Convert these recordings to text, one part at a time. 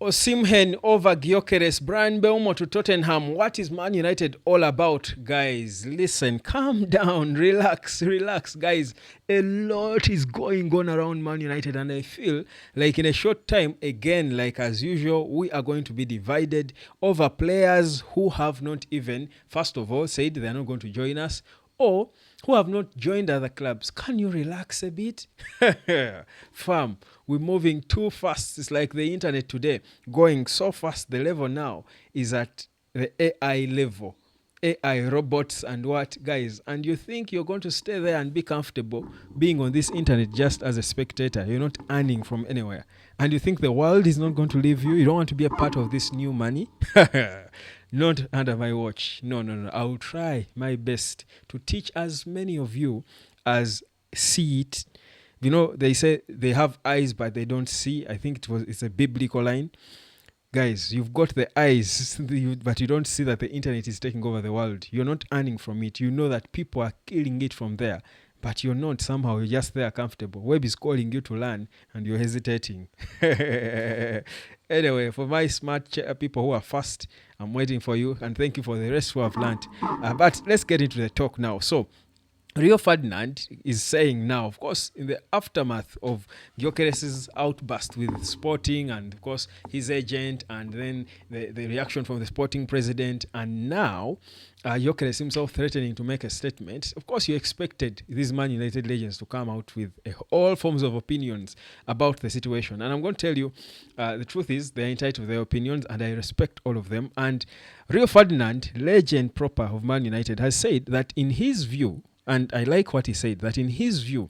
Osimhen over Gyokeres, Bryan Mbeumo to Tottenham. What is Man United all about, guys? Listen, calm down, relax, guys. A lot is going on around Man United, and I feel like in a short time, again, like as usual, we are going to be divided over players who have not even, first of all, said they're not going to join us, or who have not joined other clubs. Can you relax a bit? Fam, we're moving too fast. It's like the internet today, going so fast. The level now is at the AI level. AI robots and what, guys? And you think you're going to stay there and be comfortable being on this internet just as a spectator? You're not earning from anywhere. And you think the world is not going to leave you? You don't want to be a part of this new money? Not under my watch. No. I'll try my best to teach as many of you as see it. You know, they say they have eyes but they don't see. I think it's a biblical line. Guys, you've got the eyes, but you don't see that the internet is taking over the world. You're not earning from it. You know that people are killing it from there, but you're not. Somehow you're just there comfortable. Web is calling you to learn and you're hesitating. Anyway, for my smart people who are fast, I'm waiting for you, and thank you for the rest who have learned. But let's get into the talk now. So, Rio Ferdinand is saying now, of course, in the aftermath of Gyokeres' outburst with Sporting and, of course, his agent, and then the reaction from the Sporting president, and now Gyokeres himself threatening to make a statement. Of course, you expected these Man United legends to come out with all forms of opinions about the situation. And I'm going to tell you, the truth is, they're entitled to their opinions, and I respect all of them. And Rio Ferdinand, legend proper of Man United, has said that in his view, and I like what he said, that in his view,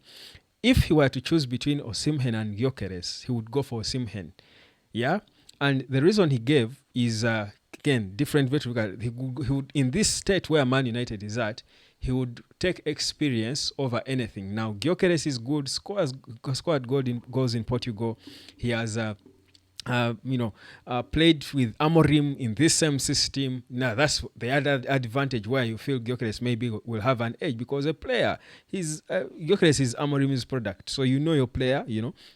if he were to choose between Osimhen and Gyokeres, he would go for Osimhen. Yeah? And the reason he gave is, again, different way to look at it. He would, in this state where Man United is at, he would take experience over anything. Now, Gyokeres is good, scored goals in Portugal. He has played with Amorim in this same system. Now, that's the other advantage where you feel Gyokeres maybe will have an edge, because a player, Gyokeres is Amorim's product. So you know your player,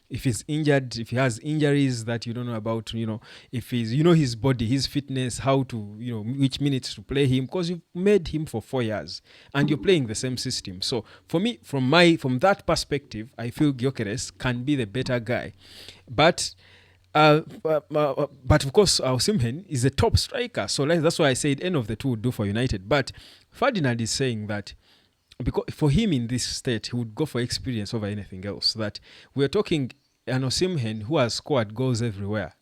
if he's injured, if he has injuries that you don't know about, if he's, his body, his fitness, how to, which minutes to play him, because you've made him for 4 years and you're playing the same system. So for me, from that perspective, I feel Gyokeres can be the better guy. But of course, Osimhen is a top striker. So that's why I said any of the two would do for United. But Ferdinand is saying that because for him in this state, he would go for experience over anything else. That we're talking an Osimhen who has scored goals everywhere.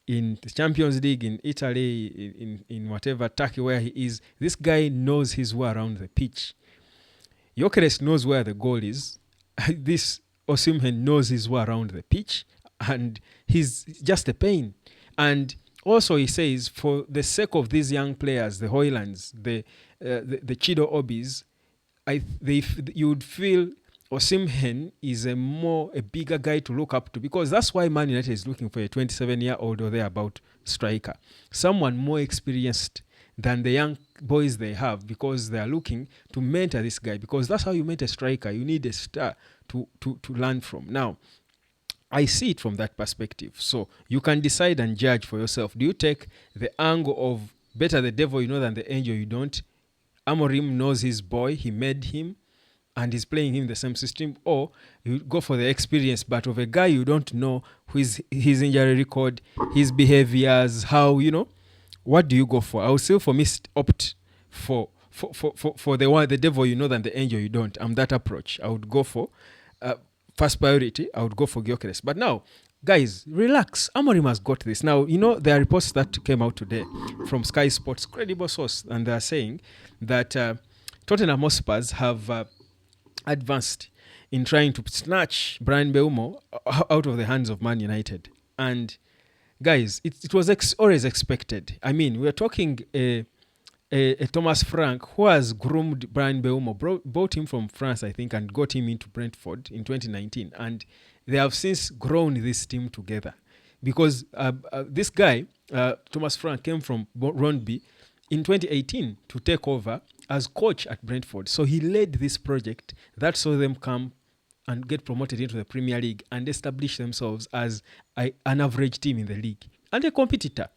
In the Champions League, in Italy, in whatever, Turkey where he is. This guy knows his way around the pitch. Gyokeres knows where the goal is. This Osimhen knows his way around the pitch. And he's just a pain. And also he says, for the sake of these young players, the Hoylands, the Chido Obis, you would feel Osimhen is a bigger guy to look up to, because that's why Man United is looking for a 27-year-old or thereabout striker, someone more experienced than the young boys they have, because they are looking to mentor this guy, because that's how you mentor a striker. You need a star to learn from. Now, I see it from that perspective. So you can decide and judge for yourself. Do you take the angle of better the devil you know than the angel you don't? Amorim knows his boy, he made him, and he's playing him the same system. Or you go for the experience, but of a guy you don't know, his injury record, his behaviors, how, what do you go for? I would still, for me, opt for the devil you know than the angel you don't. I'm that approach. I would go for... first priority, I would go for Gyokeres. But now, guys, relax. Amorim has got this. Now, there are reports that came out today from Sky Sports, credible source, and they are saying that Tottenham Hotspurs have advanced in trying to snatch Bryan Mbeumo out of the hands of Man United. And, guys, it was always expected. I mean, we are talking a Thomas Frank who has groomed Bryan Mbeumo, bought him from France, I think, and got him into Brentford in 2019. And they have since grown this team together. Because this guy, Thomas Frank, came from Rondby in 2018 to take over as coach at Brentford. So he led this project that saw them come and get promoted into the Premier League and establish themselves as an average team in the league. and a competitor.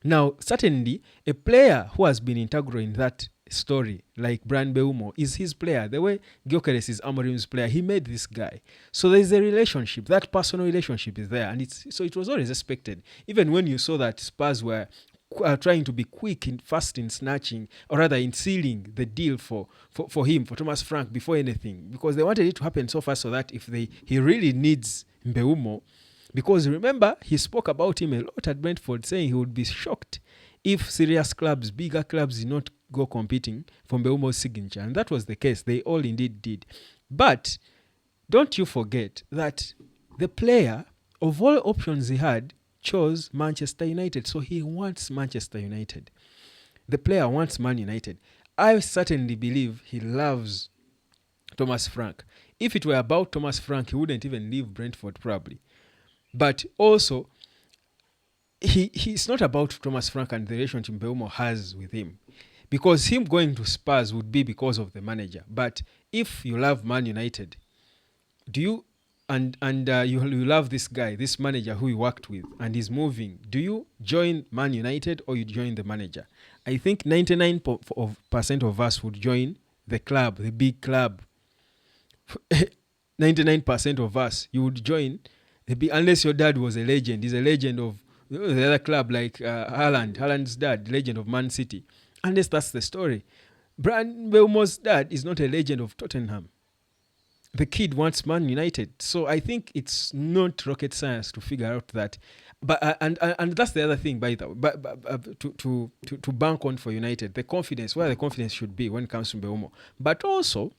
Now, certainly, a player who has been integral in that story, like Bryan Mbeumo, is his player. The way Gyokeres is Amorim's player, he made this guy. So there's a relationship. That personal relationship is there, and it was always expected. Even when you saw that Spurs were trying to be quick in fast in snatching, or rather in sealing the deal for him, for Thomas Frank, before anything, because they wanted it to happen so fast, so that if he really needs Mbeumo, because remember, he spoke about him a lot at Brentford, saying he would be shocked if serious clubs, bigger clubs, did not go competing for Mbeumo's signature. And that was the case. They all indeed did. But don't you forget that the player, of all options he had, chose Manchester United. So he wants Manchester United. The player wants Man United. I certainly believe he loves Thomas Frank. If it were about Thomas Frank, he wouldn't even leave Brentford probably. But also, he's not about Thomas Frank and the relationship Mbeumo has with him. Because him going to Spurs would be because of the manager. But if you love Man United, do you you love this guy, this manager who you worked with, and he's moving, do you join Man United or you join the manager? I think 99% of us would join the club, the big club. 99% of us, you would join the big, unless your dad was a legend. He's a legend of the other club, like Haaland's dad, legend of Man City. Unless that's the story. Bryan Mbeumo's dad is not a legend of Tottenham. The kid wants Man United. So I think it's not rocket science to figure out that. But and that's the other thing, by the way. But to bank on for United, the confidence, where the confidence should be when it comes to Mbeumo. But also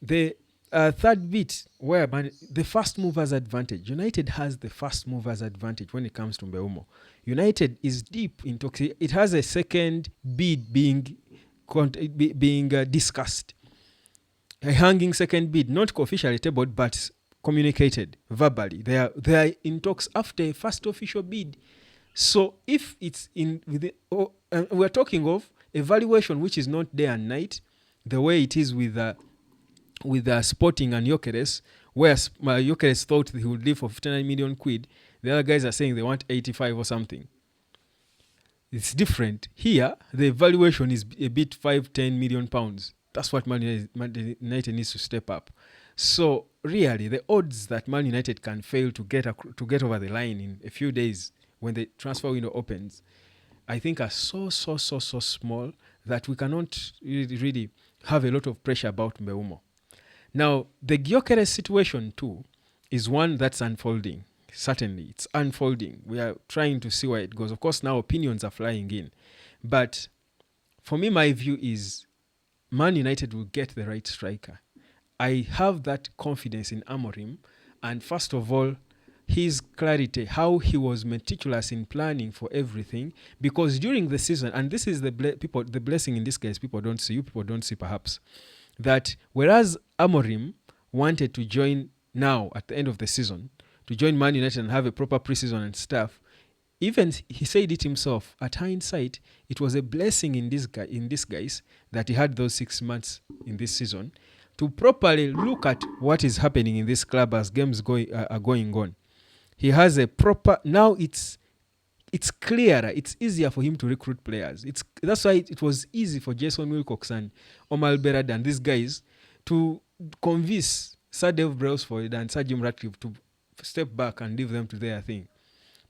the third bit, where the first movers advantage. United has the first movers advantage when it comes to Mbeumo. United is deep into it. Has a second bid being discussed. A hanging second bid, not officially tabled, but communicated verbally. They are in talks after a first official bid. So if it's we're talking of a valuation which is not day and night, the way it is with Sporting and Gyokeres, where Gyokeres thought he would leave for 59 million quid. The other guys are saying they want 85 or something. It's different. Here, the valuation is a bit 5-10 million pounds. That's what Man United needs to step up. So really, the odds that Man United can fail to get over the line in a few days when the transfer window opens, I think are so small that we cannot really have a lot of pressure about Mbeumo. Now, the Gyokeres situation too is one that's unfolding. Certainly, it's unfolding. We are trying to see where it goes. Of course, now opinions are flying in. But for me, my view is Man United will get the right striker. I have that confidence in Amorim. And first of all, his clarity, how he was meticulous in planning for everything. Because during the season, and this is the blessing in this case, people don't see perhaps, that whereas Amorim wanted to join now at the end of the season, to join Man United and have a proper preseason and stuff, even he said it himself, at hindsight, it was a blessing in disguise that he had those 6 months in this season to properly look at what is happening in this club as games are going on. He has a proper, now it's clearer, it's easier for him to recruit players. That's why it was easy for Jason Wilcox and Omar Berrad and these guys to convince Sir Dave Brailsford and Sir Jim Ratcliffe to step back and leave them to their thing.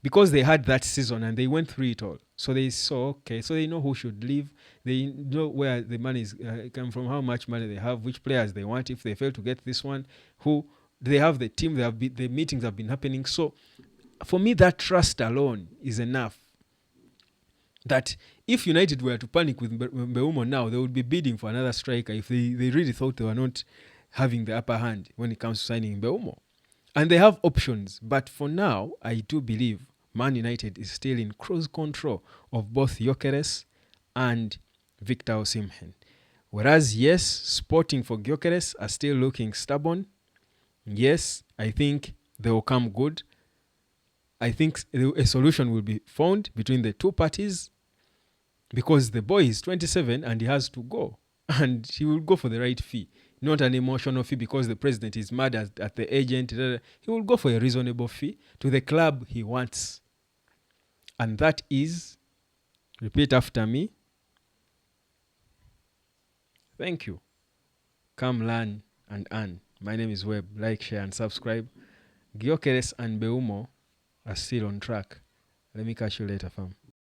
Because they had that season and they went through it all. So they saw, okay, so they know who should leave. They know where the money is coming from, how much money they have, which players they want. If they fail to get this one, who they have the team, the meetings have been happening. So for me, that trust alone is enough. That if United were to panic with Mbeumo now, they would be bidding for another striker if they really thought they were not having the upper hand when it comes to signing Mbeumo. And they have options. But for now, I do believe Man United is still in close control of both Gyokeres and Victor Osimhen. Whereas, yes, Sporting for Gyokeres are still looking stubborn. Yes, I think they will come good. I think a solution will be found between the two parties because the boy is 27 and he has to go. And he will go for the right fee, not an emotional fee because the president is mad at the agent. He will go for a reasonable fee to the club he wants. And that is, repeat after me. Thank you. Come learn and earn. My name is Webb. Like, share, and subscribe. Gyokeres and Mbeumo are still on track. Let me catch you later, fam.